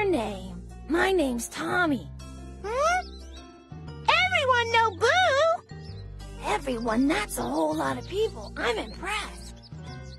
name? My name's Tommy. Everyone know Boo! Everyone? That's a whole lot of people. I'm impressed.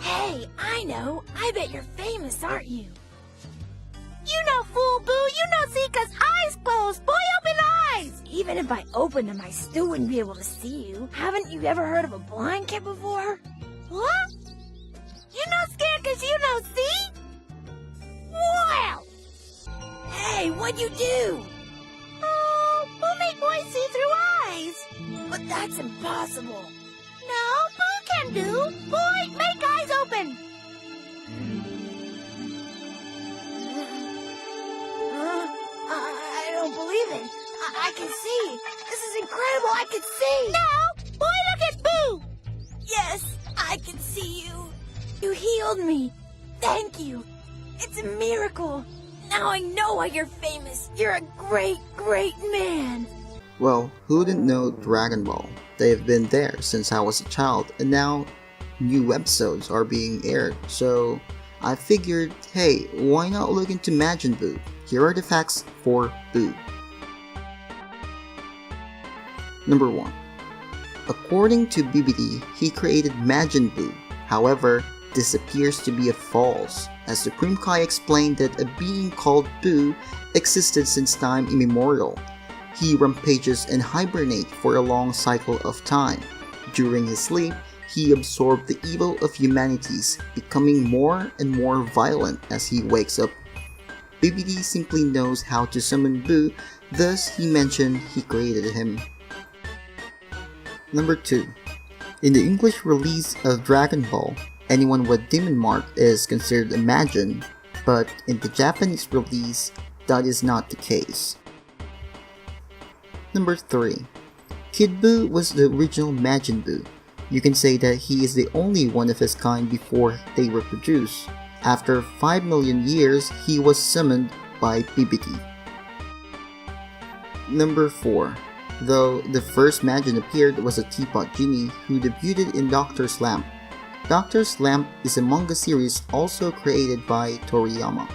Hey, I know. I bet you're famous, aren't you? You know, fool, Boo. You know, see, 'cause eyes closed. Boy, open eyes! Even if I opened them, I still wouldn't be able to see you. Haven't you ever heard of a blind kid before? What? You know scared 'cause you know see? Well! Hey, what'd you do? Oh, Boo make boys see through eyes. But that's impossible. No, Boo can do. Boy, make eyes open. I don't believe it. I can see. This is incredible. I can see. No, boy, look at Boo. Yes, I can see you. You healed me. Thank you. It's a miracle. Now I know why you're famous. You're a great, great man. Well, who didn't know Dragon Ball? They've been there since I was a child, and now new episodes are being aired, so I figured, hey, why not look into Majin Buu? Here are the facts for Buu. Number 1. According to BBD, he created Majin Buu. However, this appears to be a false, as Supreme Kai explained that a being called Buu existed since time immemorial. He rampages and hibernates for a long cycle of time. During his sleep, he absorbed the evil of humanities, becoming more and more violent as he wakes up. BBD simply knows how to summon Buu, thus he mentioned he created him. Number 2. In the English release of Dragon Ball, anyone with demon mark is considered a Majin, but in the Japanese release, that is not the case. Number 3. Kid Buu was the original Majin Buu. You can say that he is the only one of his kind before they reproduce. After 5 million years, he was summoned by BBD. Number 4. Though the first Majin appeared was a teapot genie who debuted in Doctor's Lamp. Doctor's Lamp is a manga series also created by Toriyama.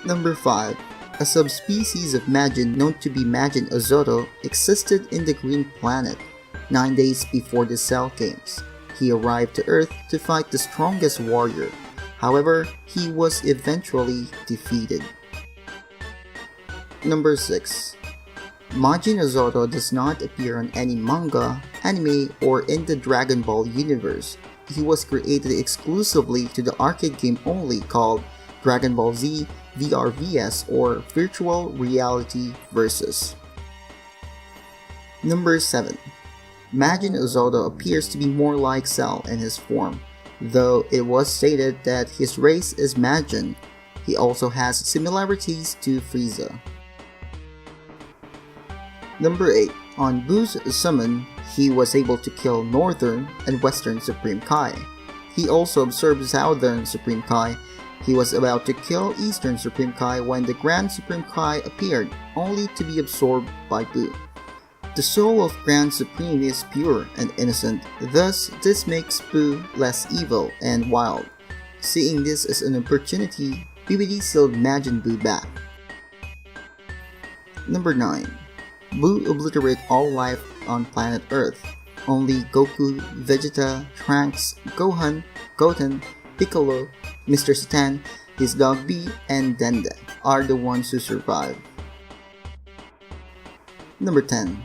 Number 5. A subspecies of Majin known to be Majin Azoto existed in the Green Planet. 9 days before the Cell Games, he arrived to Earth to fight the strongest warrior. However, he was eventually defeated. Number 6. Majin Azoto does not appear on any manga, anime, or in the Dragon Ball universe. He was created exclusively to the arcade game only called Dragon Ball Z VRVS or Virtual Reality Versus. Number 7. Majin Azoto appears to be more like Cell in his form, though it was stated that his race is Majin. He also has similarities to Frieza. Number 8. On Buu's summon, he was able to kill Northern and Western Supreme Kai. He also observed Southern Supreme Kai. He was about to kill Eastern Supreme Kai when the Grand Supreme Kai appeared, only to be absorbed by Buu. The soul of Grand Supreme is pure and innocent, thus this makes Buu less evil and wild. Seeing this as an opportunity, BBD sealed Majin Buu back. Number 9. Buu obliterated all life on planet Earth. Only Goku, Vegeta, Trunks, Gohan, Goten, Piccolo, Mr. Satan, his dog Bee, and Dende are the ones who survive. Number 10.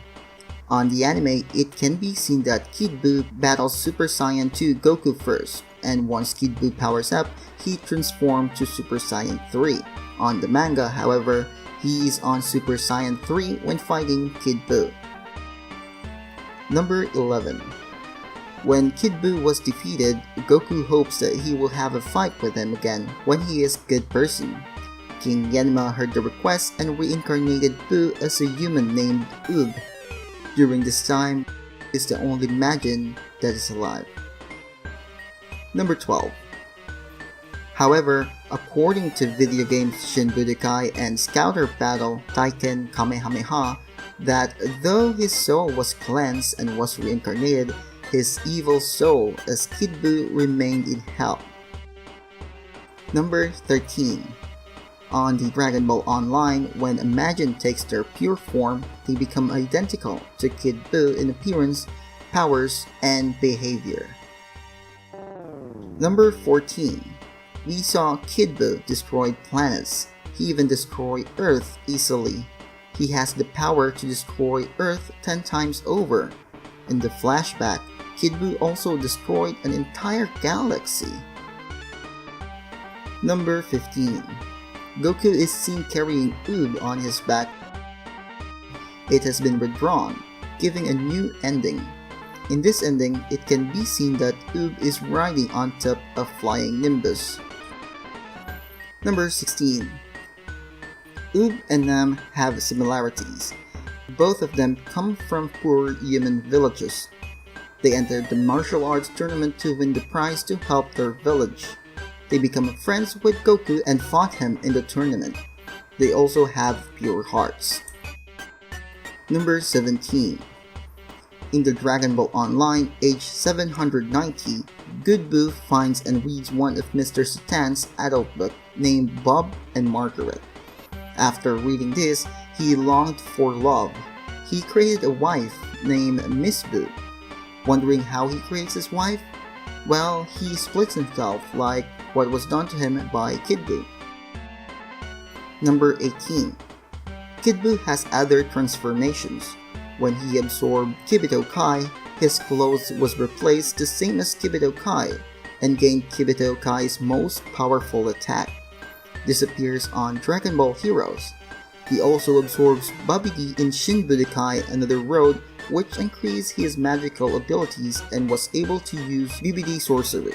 On the anime, it can be seen that Kid Buu battles Super Saiyan 2 Goku first, and once Kid Buu powers up, he transforms to Super Saiyan 3. On the manga, however, he is on Super Saiyan 3 when fighting Kid Buu. Number 11. When Kid Buu was defeated, Goku hopes that he will have a fight with him again when he is a good person. King Yanma heard the request and reincarnated Buu as a human named Ub. During this time, he is the only Majin that is alive. Number 12. However, according to video games Shin Budokai and Scouter Battle Taiken Kamehameha, that though his soul was cleansed and was reincarnated, his evil soul as Kid Buu remained in hell. Number 13. On the Dragon Ball Online, when Majin takes their pure form, they become identical to Kid Buu in appearance, powers, and behavior. Number 14. We saw Kid Buu destroy planets. He even destroyed Earth easily. He has the power to destroy Earth 10 times over. In the flashback, Kid Buu also destroyed an entire galaxy. Number 15. Goku is seen carrying Oob on his back. It has been withdrawn, giving a new ending. In this ending, it can be seen that Oob is riding on top of flying Nimbus. Number 16. Oob and Nam have similarities. Both of them come from poor human villages. They entered the martial arts tournament to win the prize to help their village. They become friends with Goku and fought him in the tournament. They also have pure hearts. Number 17. In the Dragon Ball Online, age 790, Good Buu finds and reads one of Mr. Satan's adult book named Bob and Margaret. After reading this, he longed for love. He created a wife named Miss Buu. Wondering how he creates his wife? Well, he splits himself like what was done to him by Kid Buu. Number 18. Kid Buu has other transformations. When he absorbed Kibito Kai, his clothes was replaced the same as Kibito Kai and gained Kibito Kai's most powerful attack. This appears on Dragon Ball Heroes. He also absorbs Babidi in Shin Budokai Another Road, which increased his magical abilities and was able to use BBD sorcery.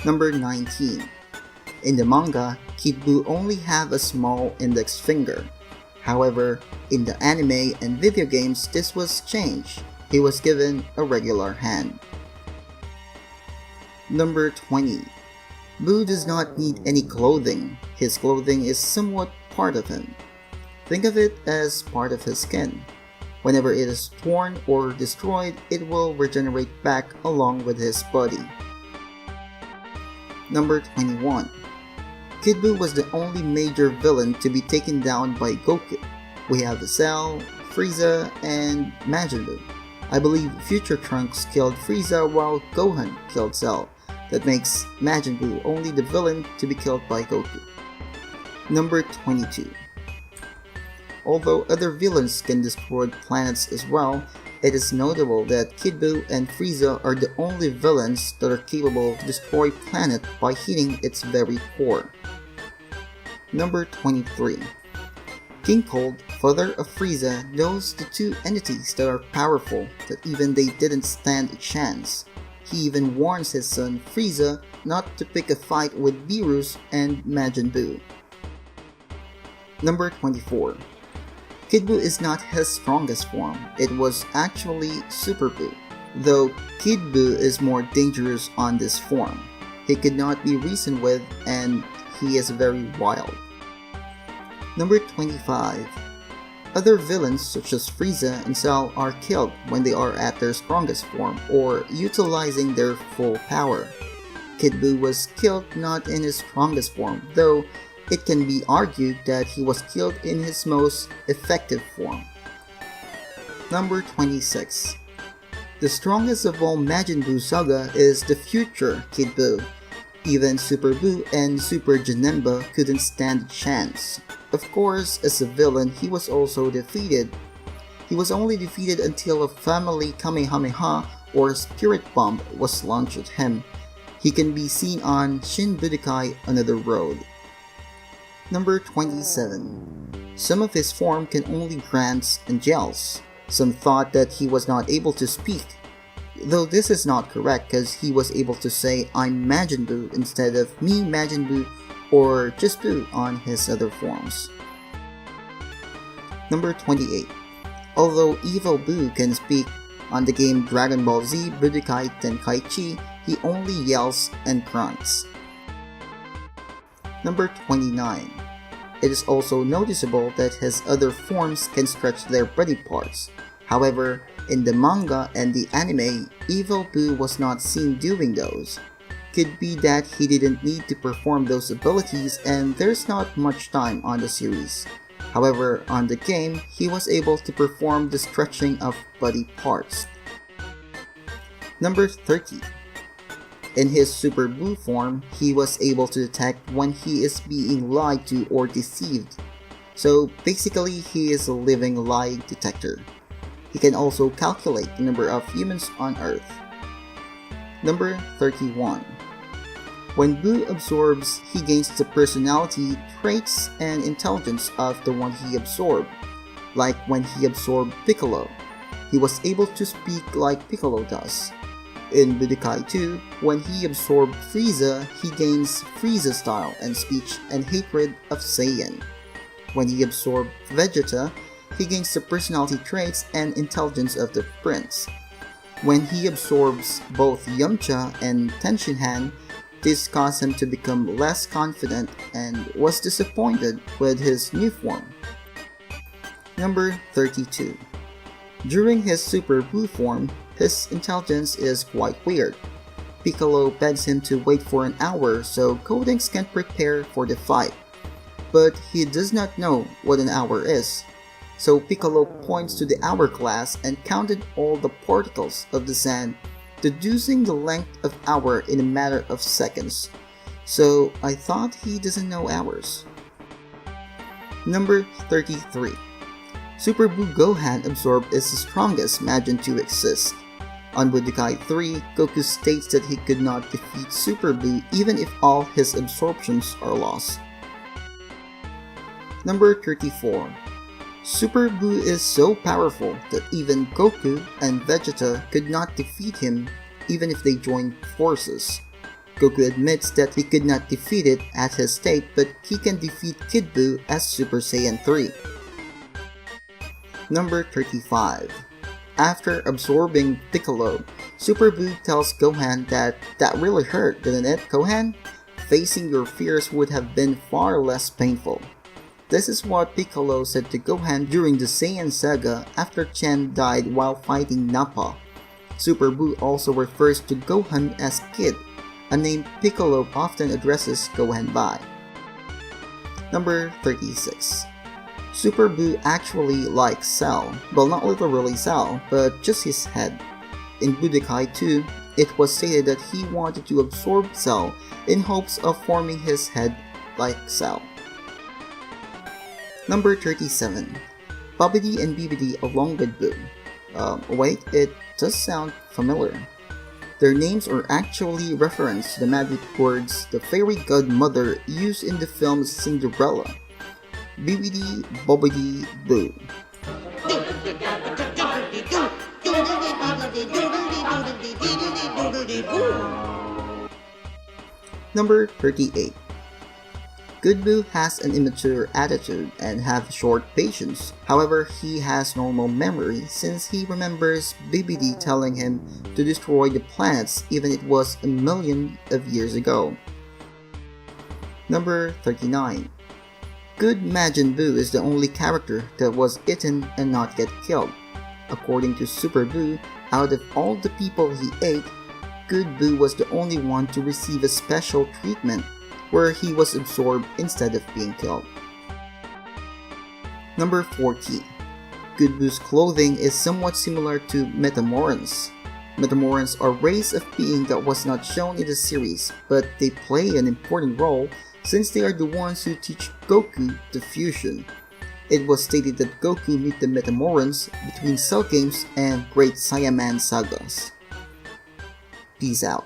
Number 19. In the manga, Kid Buu only have a small index finger. However, in the anime and video games, this was changed. He was given a regular hand. Number 20. Buu does not need any clothing. His clothing is somewhat part of him. Think of it as part of his skin. Whenever it is torn or destroyed, it will regenerate back along with his body. Number 21. Kid Buu was the only major villain to be taken down by Goku. We have Cell, Frieza, and Majin Buu. I believe Future Trunks killed Frieza while Gohan killed Cell. That makes Majin Buu only the villain to be killed by Goku. Number 22. Although other villains can destroy planets as well, it is notable that Kid Buu and Frieza are the only villains that are capable to destroy a planet by hitting its very core. Number 23. King Cold, father of Frieza, knows the two entities that are powerful that even they didn't stand a chance. He even warns his son Frieza not to pick a fight with Beerus and Majin Buu. Number 24. Kid Buu is not his strongest form, it was actually Super Buu. Though Kid Buu is more dangerous on this form. He could not be reasoned with and he is very wild. Number 25. Other villains such as Frieza and Cell are killed when they are at their strongest form or utilizing their full power. Kid Buu was killed not in his strongest form, though it can be argued that he was killed in his most effective form. Number 26. The strongest of all Majin Buu saga is the future Kid Buu. Even Super Buu and Super Janemba couldn't stand a chance. Of course, as a villain, he was also defeated. He was only defeated until a family Kamehameha or Spirit Bomb was launched at him. He can be seen on Shin Budokai Another Road. Number 27. Some of his form can only grants and gels. Some thought that he was not able to speak. Though this is not correct because he was able to say I'm Majin Buu instead of me Majin Buu or just Buu on his other forms. Number 28. Although Evil Buu can speak, on the game Dragon Ball Z Budokai Tenkaichi, he only yells and grunts. Number 29. It is also noticeable that his other forms can stretch their body parts. However, in the manga and the anime, Evil Buu was not seen doing those. could be that he didn't need to perform those abilities and there's not much time on the series. However, on the game, he was able to perform the stretching of body parts. Number 30. In his Super Blue form, he was able to detect when he is being lied to or deceived. So basically, he is a living lie detector. He can also calculate the number of humans on Earth. Number 31. When Boo absorbs, he gains the personality, traits, and intelligence of the one he absorbed. Like when he absorbed Piccolo, he was able to speak like Piccolo does. In Budokai 2, when he absorbed Frieza, he gains Frieza style and speech and hatred of Saiyan. When he absorbed Vegeta, he gains the personality traits and intelligence of the Prince. When he absorbs both Yamcha and Tenshinhan, this caused him to become less confident and was disappointed with his new form. Number 32. During his Super Blue form, his intelligence is quite weird. Piccolo begs him to wait for an hour so Codex can prepare for the fight. But he does not know what an hour is. So Piccolo points to the hourglass and counted all the particles of the sand, deducing the length of hour in a matter of seconds. So I thought he doesn't know hours. Number 33. Super Blue Gohan absorbed is the strongest Majin to exist. On Budokai 3, Goku states that he could not defeat Super Blue even if all his absorptions are lost. Number 34. Super Blue is so powerful that even Goku and Vegeta could not defeat him even if they joined forces. Goku admits that he could not defeat it at his state, but he can defeat Kid Buu as Super Saiyan 3. Number 35. After absorbing Piccolo, Super Buu tells Gohan that really hurt, didn't it, Gohan? Facing your fears would have been far less painful. This is what Piccolo said to Gohan during the Saiyan saga after Chen died while fighting Nappa. Super Buu also refers to Gohan as Kid, a name Piccolo often addresses Gohan by. Number 36. Super Buu actually likes Cell, well, not literally Cell, but just his head. In Budokai 2, it was stated that he wanted to absorb Cell in hopes of forming his head like Cell. Number 37. Babidi and Bibidi along with Boo. Wait, it does sound familiar. Their names are actually reference to the magic words the fairy godmother used in the film Cinderella. Bibidi, Bobbidi, Boo. Number 38. Good Boo has an immature attitude and have short patience. However, he has normal memory since he remembers Bibidi telling him to destroy the planets even it was a million of years ago. Number 39. Good Majin Buu is the only character that was eaten and not get killed. According to Super Buu, out of all the people he ate, Good Buu was the only one to receive a special treatment where he was absorbed instead of being killed. Number 40. Good Boo's clothing is somewhat similar to Metamorans. Metamorans are a race of being that was not shown in the series, but they play an important role since they are the ones who teach Goku the fusion. It was stated that Goku meet the Metamorans between Cell Games and Great Saiyaman sagas. Peace out.